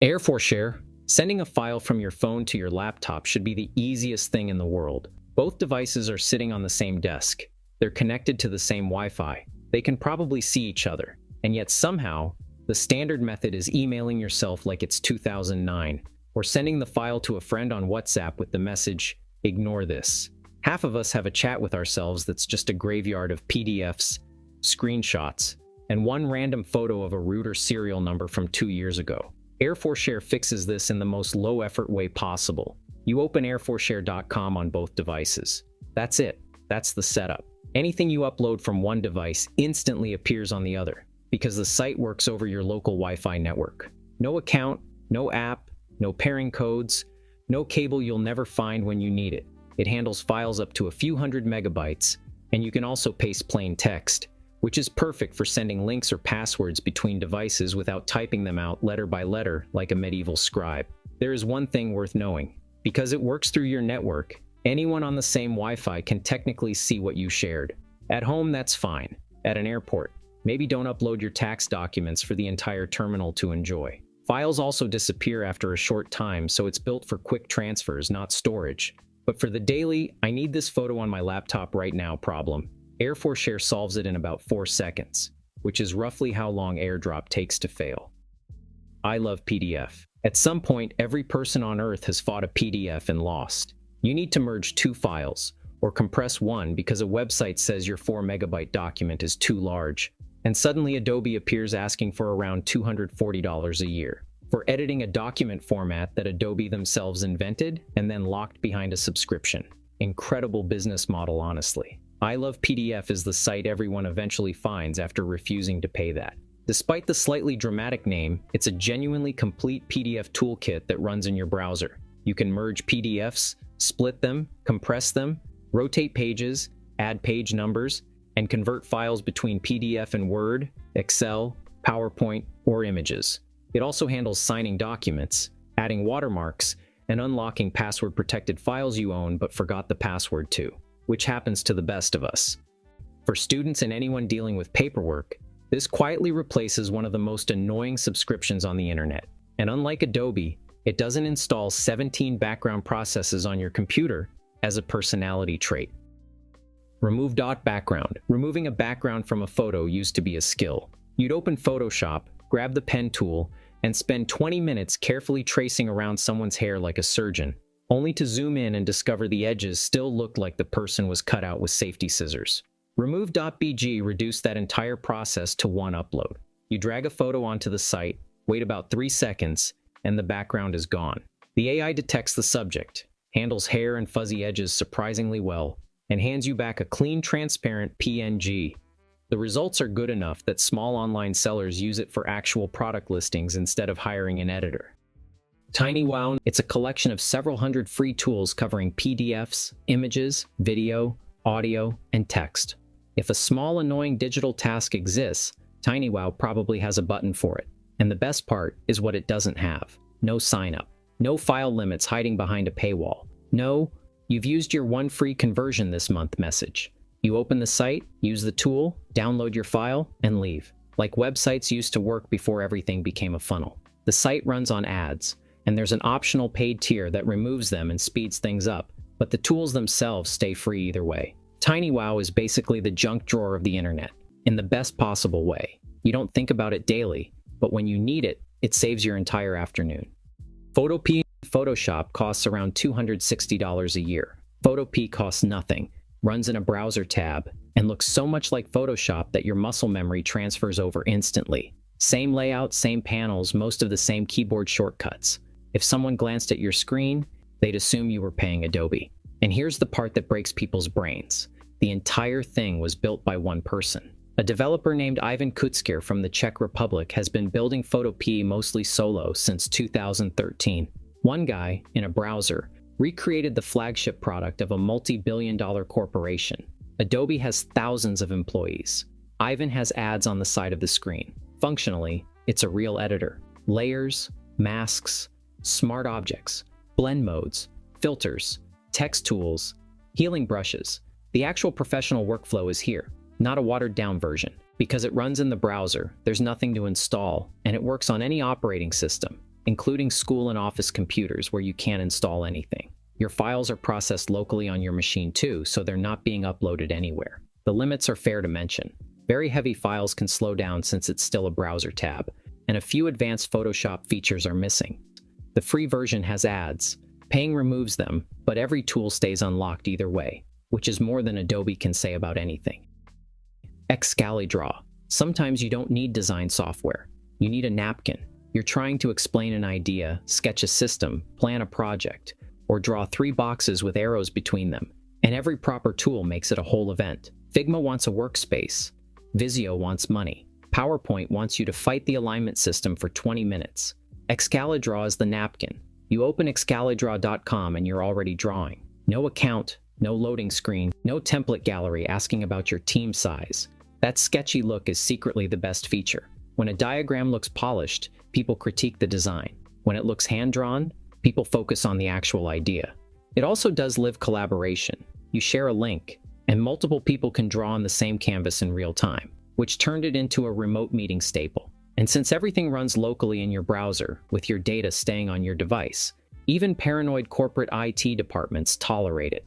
AirForShare. Sending a file from your phone to your laptop should be the easiest thing in the world. Both devices are sitting on the same desk. They're connected to the same Wi-Fi. They can probably see each other. And yet somehow, the standard method is emailing yourself like it's 2009, or sending the file to a friend on WhatsApp with the message, "Ignore this." Half of us have a chat with ourselves that's just a graveyard of PDFs, screenshots, and one random photo of a root or serial number from 2 years ago. AirForShare fixes this in the most low-effort way possible. You open AirForShare.com on both devices. That's it. That's the setup. Anything you upload from one device instantly appears on the other, because the site works over your local Wi-Fi network. No account, no app, no pairing codes, no cable you'll never find when you need it. It handles files up to a few hundred megabytes, and you can also paste plain text, which is perfect for sending links or passwords between devices without typing them out letter by letter like a medieval scribe. There is one thing worth knowing. Because it works through your network, anyone on the same Wi-Fi can technically see what you shared. At home, that's fine. At an airport, maybe don't upload your tax documents for the entire terminal to enjoy. Files also disappear after a short time, so it's built for quick transfers, not storage. But for the daily, "I need this photo on my laptop right now" problem, AirForShare solves it in about 4 seconds, which is roughly how long AirDrop takes to fail. iLovePDF. At some point, every person on Earth has fought a PDF and lost. You need to merge 2 files, or compress one because a website says your 4 megabyte document is too large, and suddenly Adobe appears asking for around $240 a year for editing a document format that Adobe themselves invented and then locked behind a subscription. Incredible business model, honestly. iLovePDF is the site everyone eventually finds after refusing to pay that. Despite the slightly dramatic name, it's a genuinely complete PDF toolkit that runs in your browser. You can merge PDFs, split them, compress them, rotate pages, add page numbers, and convert files between PDF and Word, Excel, PowerPoint, or images. It also handles signing documents, adding watermarks, and unlocking password-protected files you own but forgot the password to, which happens to the best of us. For students and anyone dealing with paperwork, this quietly replaces one of the most annoying subscriptions on the internet. And unlike Adobe, it doesn't install 17 background processes on your computer as a personality trait. Remove.background. Removing a background from a photo used to be a skill. You'd open Photoshop, grab the pen tool, and spend 20 minutes carefully tracing around someone's hair like a surgeon, only to zoom in and discover the edges still looked like the person was cut out with safety scissors. Remove.bg reduced that entire process to one upload. You drag a photo onto the site, wait about 3 seconds, and the background is gone. The AI detects the subject, handles hair and fuzzy edges surprisingly well, and hands you back a clean, transparent PNG. The results are good enough that small online sellers use it for actual product listings instead of hiring an editor. TinyWow. It's a collection of several hundred free tools covering PDFs, images, video, audio, and text. If a small, annoying digital task exists, TinyWow probably has a button for it. And the best part is what it doesn't have. No sign-up. No file limits hiding behind a paywall. No, "You've used your one free conversion this month" message. You open the site, use the tool, download your file, and leave. Like websites used to work before everything became a funnel. The site runs on ads, and there's an optional paid tier that removes them and speeds things up, but the tools themselves stay free either way. TinyWow is basically the junk drawer of the internet, in the best possible way. You don't think about it daily, but when you need it, it saves your entire afternoon. Photopea. Photoshop costs around $260 a year. Photopea costs nothing, runs in a browser tab, and looks so much like Photoshop that your muscle memory transfers over instantly. Same layout, same panels, most of the same keyboard shortcuts. If someone glanced at your screen, they'd assume you were paying Adobe. And here's the part that breaks people's brains. The entire thing was built by one person. A developer named Ivan Kutsker from the Czech Republic has been building Photopea mostly solo since 2013. One guy, in a browser, recreated the flagship product of a multi-billion-dollar corporation. Adobe has thousands of employees. Ivan has ads on the side of the screen. Functionally, it's a real editor. Layers, masks, smart objects, blend modes, filters, text tools, healing brushes. The actual professional workflow is here, not a watered-down version. Because it runs in the browser, there's nothing to install, and it works on any operating system. including school and office computers where you can't install anything. Your files are processed locally on your machine too, so they're not being uploaded anywhere. The limits are fair to mention. Very heavy files can slow down since it's still a browser tab, and a few advanced Photoshop features are missing. The free version has ads. Paying removes them, but every tool stays unlocked either way, which is more than Adobe can say about anything. Excalidraw. Sometimes you don't need design software. You need a napkin. You're trying to explain an idea, sketch a system, plan a project, or draw 3 boxes with arrows between them, and every proper tool makes it a whole event. Figma wants a workspace. Visio wants money. PowerPoint wants you to fight the alignment system for 20 minutes. Excalidraw is the napkin. You open Excalidraw.com and you're already drawing. No account, no loading screen, no template gallery asking about your team size. That sketchy look is secretly the best feature. When a diagram looks polished, people critique the design. When it looks hand-drawn, people focus on the actual idea. It also does live collaboration. You share a link, and multiple people can draw on the same canvas in real time, which turned it into a remote meeting staple. And since everything runs locally in your browser, with your data staying on your device, even paranoid corporate IT departments tolerate it.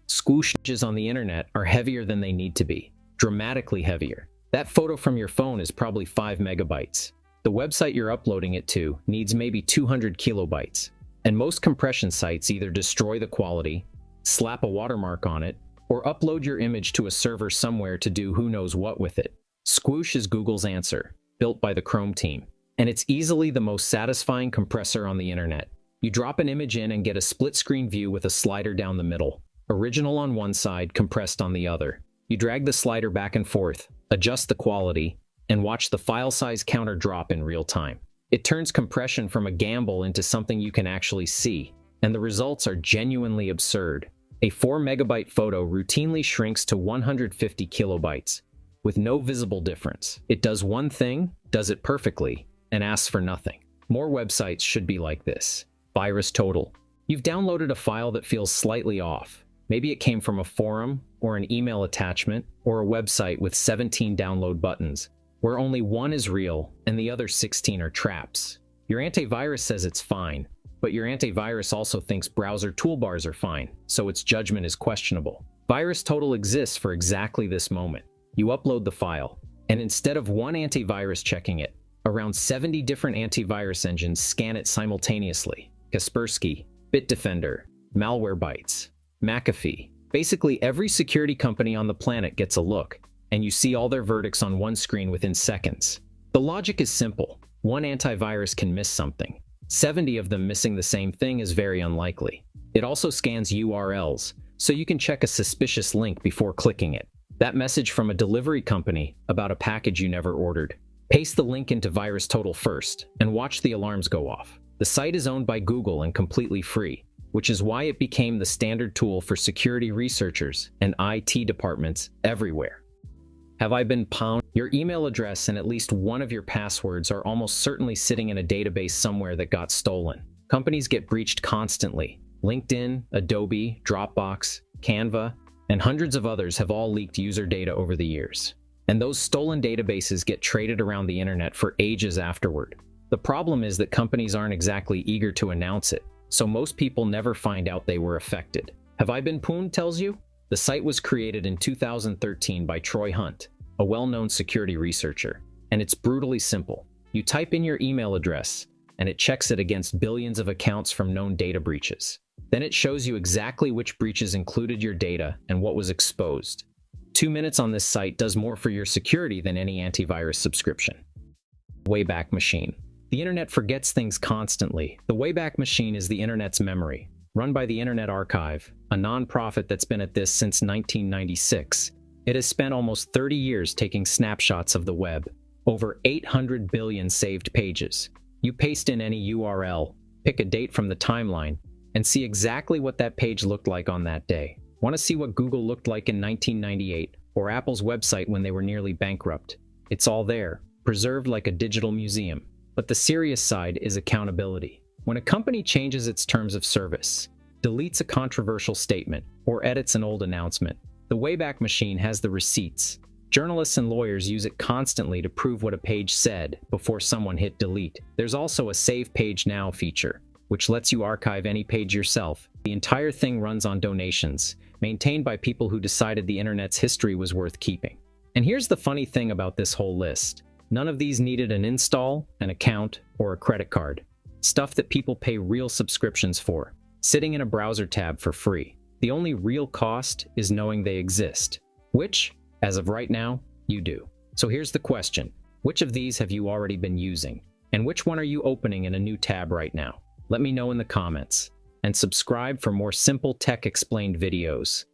Squooshes on the internet are heavier than they need to be. Dramatically heavier. That photo from your phone is probably 5 megabytes. The website you're uploading it to needs maybe 200 kilobytes. And most compression sites either destroy the quality, slap a watermark on it, or upload your image to a server somewhere to do who knows what with it. Squoosh is Google's answer, built by the Chrome team. And it's easily the most satisfying compressor on the internet. You drop an image in and get a split-screen view with a slider down the middle. Original on one side, compressed on the other. You drag the slider back and forth, adjust the quality, and watch the file size counter drop in real time. It turns compression from a gamble into something you can actually see, and the results are genuinely absurd. A 4 megabyte photo routinely shrinks to 150 kilobytes, with no visible difference. It does one thing, does it perfectly, and asks for nothing. More websites should be like this. VirusTotal. You've downloaded a file that feels slightly off. Maybe it came from a forum, or an email attachment, or a website with 17 download buttons, where only one is real and the other 16 are traps. Your antivirus says it's fine, but your antivirus also thinks browser toolbars are fine, so its judgment is questionable. VirusTotal exists for exactly this moment. You upload the file, and instead of one antivirus checking it, around 70 different antivirus engines scan it simultaneously. Kaspersky, Bitdefender, Malwarebytes, McAfee. Basically, every security company on the planet gets a look, and you see all their verdicts on one screen within seconds. The logic is simple. One antivirus can miss something. 70 of them missing the same thing is very unlikely. It also scans URLs, so you can check a suspicious link before clicking it. That message from a delivery company about a package you never ordered. Paste the link into VirusTotal first, and watch the alarms go off. The site is owned by Google and completely free, which is why it became the standard tool for security researchers and IT departments everywhere. Have I been pwned? Your email address and at least one of your passwords are almost certainly sitting in a database somewhere that got stolen. Companies get breached constantly. LinkedIn, Adobe, Dropbox, Canva, and hundreds of others have all leaked user data over the years. And those stolen databases get traded around the internet for ages afterward. The problem is that companies aren't exactly eager to announce it, so most people never find out they were affected. Have I been Pwned tells you? The site was created in 2013 by Troy Hunt, a well-known security researcher, and it's brutally simple. You type in your email address, and it checks it against billions of accounts from known data breaches. Then it shows you exactly which breaches included your data and what was exposed. 2 minutes on this site does more for your security than any antivirus subscription. Wayback Machine. The internet forgets things constantly. The Wayback Machine is the internet's memory, run by the Internet Archive, a non-profit that's been at this since 1996. It has spent almost 30 years taking snapshots of the web, over 800 billion saved pages. You paste in any URL, pick a date from the timeline, and see exactly what that page looked like on that day. Want to see what Google looked like in 1998, or Apple's website when they were nearly bankrupt? It's all there, preserved like a digital museum. But the serious side is accountability. When a company changes its terms of service, deletes a controversial statement, or edits an old announcement, the Wayback Machine has the receipts. Journalists and lawyers use it constantly to prove what a page said before someone hit delete. There's also a Save Page Now feature, which lets you archive any page yourself. The entire thing runs on donations, maintained by people who decided the internet's history was worth keeping. And here's the funny thing about this whole list. None of these needed an install, an account, or a credit card. Stuff that people pay real subscriptions for, sitting in a browser tab for free. The only real cost is knowing they exist, which, as of right now, you do. So here's the question. Which of these have you already been using? And which one are you opening in a new tab right now? Let me know in the comments. And subscribe for more simple tech explained videos.